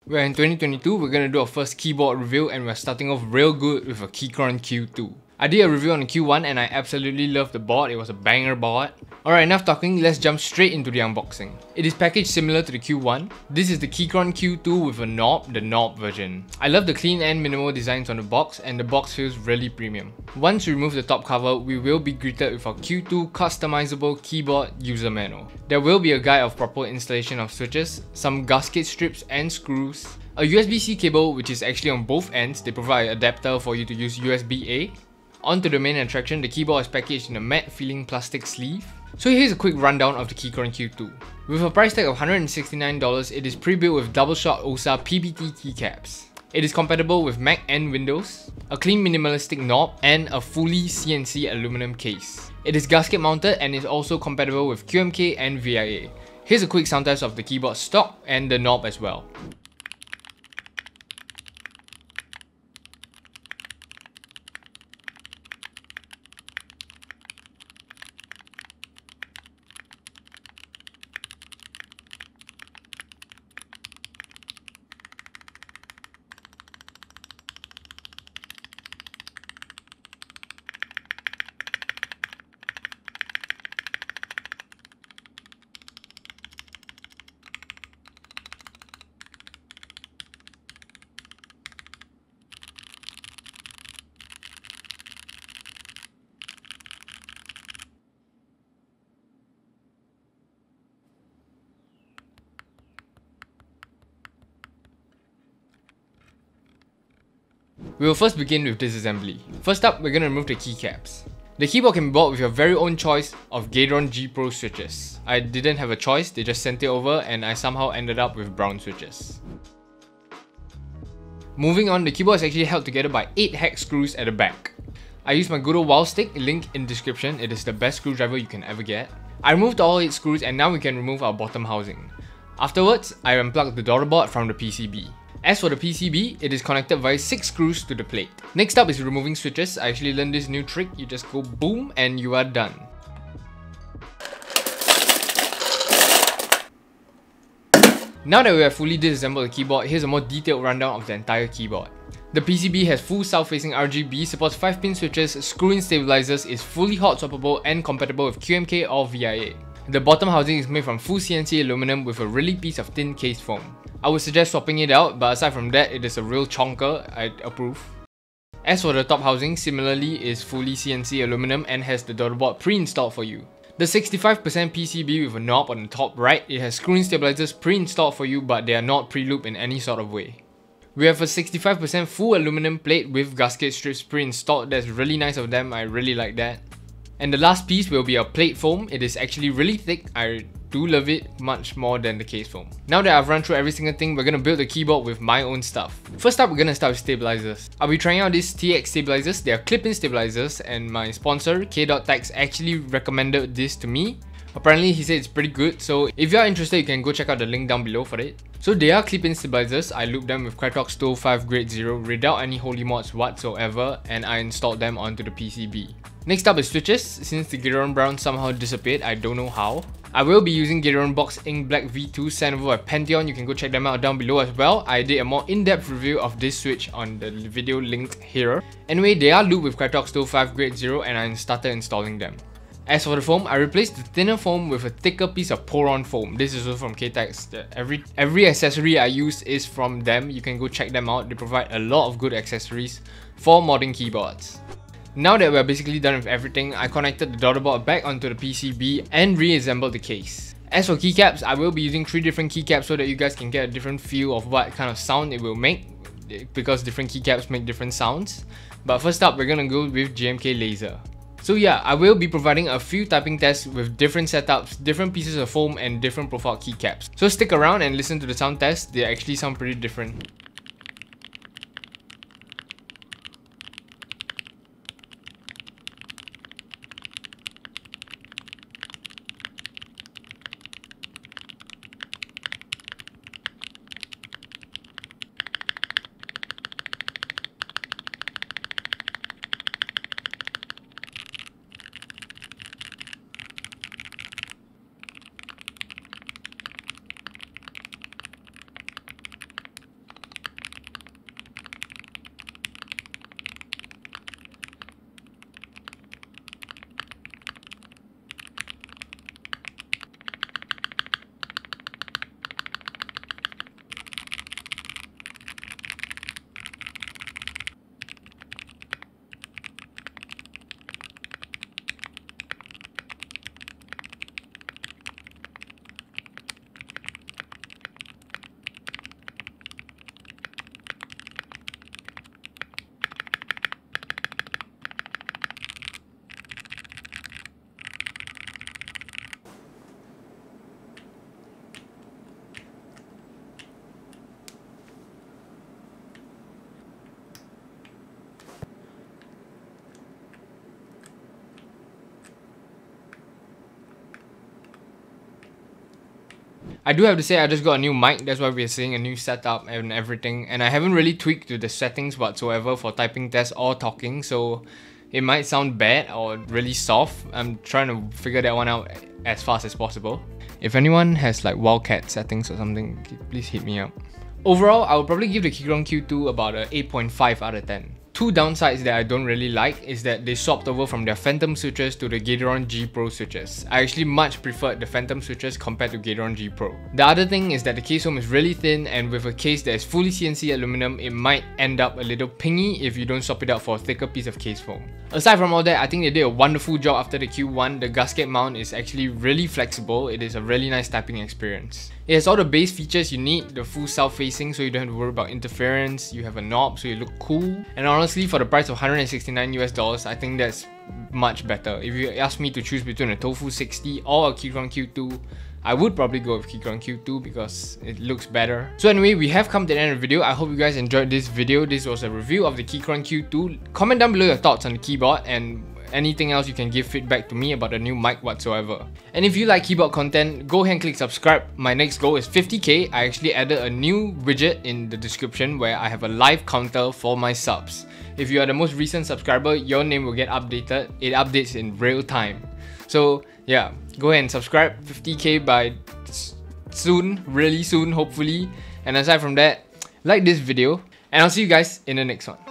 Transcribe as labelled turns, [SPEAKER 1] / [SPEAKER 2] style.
[SPEAKER 1] We're in 2022, we're gonna do our first keyboard review and we're starting off real good with a Keychron Q2. I did a review on the Q1 and I absolutely loved the board, it was a banger board. Alright, enough talking, let's jump straight into the unboxing. It is packaged similar to the Q1. This is the Keychron Q2 with a knob, the knob version. I love the clean and minimal designs on the box and the box feels really premium. Once we remove the top cover, we will be greeted with our Q2 customizable keyboard user manual. There will be a guide of proper installation of switches, some gasket strips and screws, a USB-C cable which is actually on both ends. They provide an adapter for you to use USB-A. Onto the main attraction, the keyboard is packaged in a matte feeling plastic sleeve. So here's a quick rundown of the Keychron Q2. With a price tag of $169, it is pre-built with double-shot OSA PBT keycaps. It is compatible with Mac and Windows, a clean minimalistic knob, and a fully CNC aluminum case. It is gasket mounted and is also compatible with QMK and VIA. Here's a quick sound test of the keyboard stock and the knob as well. We will first begin with disassembly. First up, we're going to remove the keycaps. The keyboard can be bought with your very own choice of Gateron G Pro switches. I didn't have a choice, they just sent it over and I somehow ended up with brown switches. Moving on, the keyboard is actually held together by 8 hex screws at the back. I used my good old wall stick, link in description, it is the best screwdriver you can ever get. I removed all 8 screws and now we can remove our bottom housing. Afterwards, I unplugged the daughter board from the PCB. As for the PCB, it is connected via 6 screws to the plate. Next up is removing switches. I actually learned this new trick, you just go boom and you are done. Now that we have fully disassembled the keyboard, here's a more detailed rundown of the entire keyboard. The PCB has full south-facing RGB, supports 5-pin switches, screw-in stabilizers, is fully hot swappable and compatible with QMK or VIA. The bottom housing is made from full CNC aluminum with a really piece of thin case foam. I would suggest swapping it out, but aside from that, it is a real chonker, I'd approve. As for the top housing, similarly is fully CNC aluminum and has the daughter board pre-installed for you. The 65% PCB with a knob on the top right, it has screw-in stabilizers pre-installed for you but they are not pre-looped in any sort of way. We have a 65% full aluminum plate with gasket strips pre-installed. That's really nice of them, I really like that. And the last piece will be a plate foam. It is actually really thick, I do love it much more than the case foam. Now that I've run through every single thing, we're gonna build the keyboard with my own stuff. First up, we're gonna start with stabilizers. I'll be trying out these TX stabilizers. They are clip-in stabilizers and my sponsor, K.Tax, actually recommended this to me. Apparently he said it's pretty good, so if you are interested, you can go check out the link down below for it. So they are clip-in stabilizers. I looped them with Krytox Stove 5 Grade 0 without any holy mods whatsoever and I installed them onto the PCB. Next up is switches. Since the Gateron Brown somehow disappeared, I don't know how. I will be using Gateron Box Ink Black V2 sent over by Pantheon. You can go check them out down below as well. I did a more in-depth review of this switch on the video linked here. Anyway, they are looped with Krytox Stove 5 Grade 0 and I started installing them. As for the foam, I replaced the thinner foam with a thicker piece of pour-on foam. This is also from K.Tax. Every accessory I use is from them. You can go check them out. They provide a lot of good accessories for modding keyboards. Now that we're basically done with everything, I connected the daughter board back onto the PCB and reassembled the case. As for keycaps, I will be using 3 different keycaps so that you guys can get a different feel of what kind of sound it will make, because different keycaps make different sounds. But first up, we're gonna go with JMK Laser. So yeah, I will be providing a few typing tests with different setups, different pieces of foam and different profile keycaps. So stick around and listen to the sound tests, they actually sound pretty different. I do have to say I just got a new mic, that's why we're seeing a new setup and everything, and I haven't really tweaked to the settings whatsoever for typing tests or talking, so it might sound bad or really soft. I'm trying to figure that one out as fast as possible. If anyone has like wildcat settings or something, please hit me up. Overall, I would probably give the Keychron Q2 about a 8.5 out of 10. Two downsides that I don't really like is that they swapped over from their Phantom switches to the Gateron G Pro switches. I actually much preferred the Phantom switches compared to Gateron G Pro. The other thing is that the case foam is really thin, and with a case that is fully CNC aluminum, it might end up a little pingy if you don't swap it out for a thicker piece of case foam. Aside from all that, I think they did a wonderful job after the Q1. The gasket mount is actually really flexible. It is a really nice typing experience. It has all the base features you need, the full south-facing so you don't have to worry about interference, you have a knob so you look cool, and honestly for the price of $169 I think that's much better. If you ask me to choose between a Tofu 60 or a Keychron Q2, I would probably go with Keychron Q2 because it looks better. So anyway, we have come to the end of the video. I hope you guys enjoyed this video. This was a review of the Keychron Q2. Comment down below your thoughts on the keyboard and anything else you can give feedback to me about the new mic whatsoever. And if you like keyboard content, go ahead and click subscribe. My next goal is 50k. I actually added a new widget in the description where I have a live counter for my subs. If you are the most recent subscriber, your name will get updated. It updates in real time. So yeah, go ahead and subscribe. 50k by soon, really soon hopefully. And aside from that, like this video and I'll see you guys in the next one.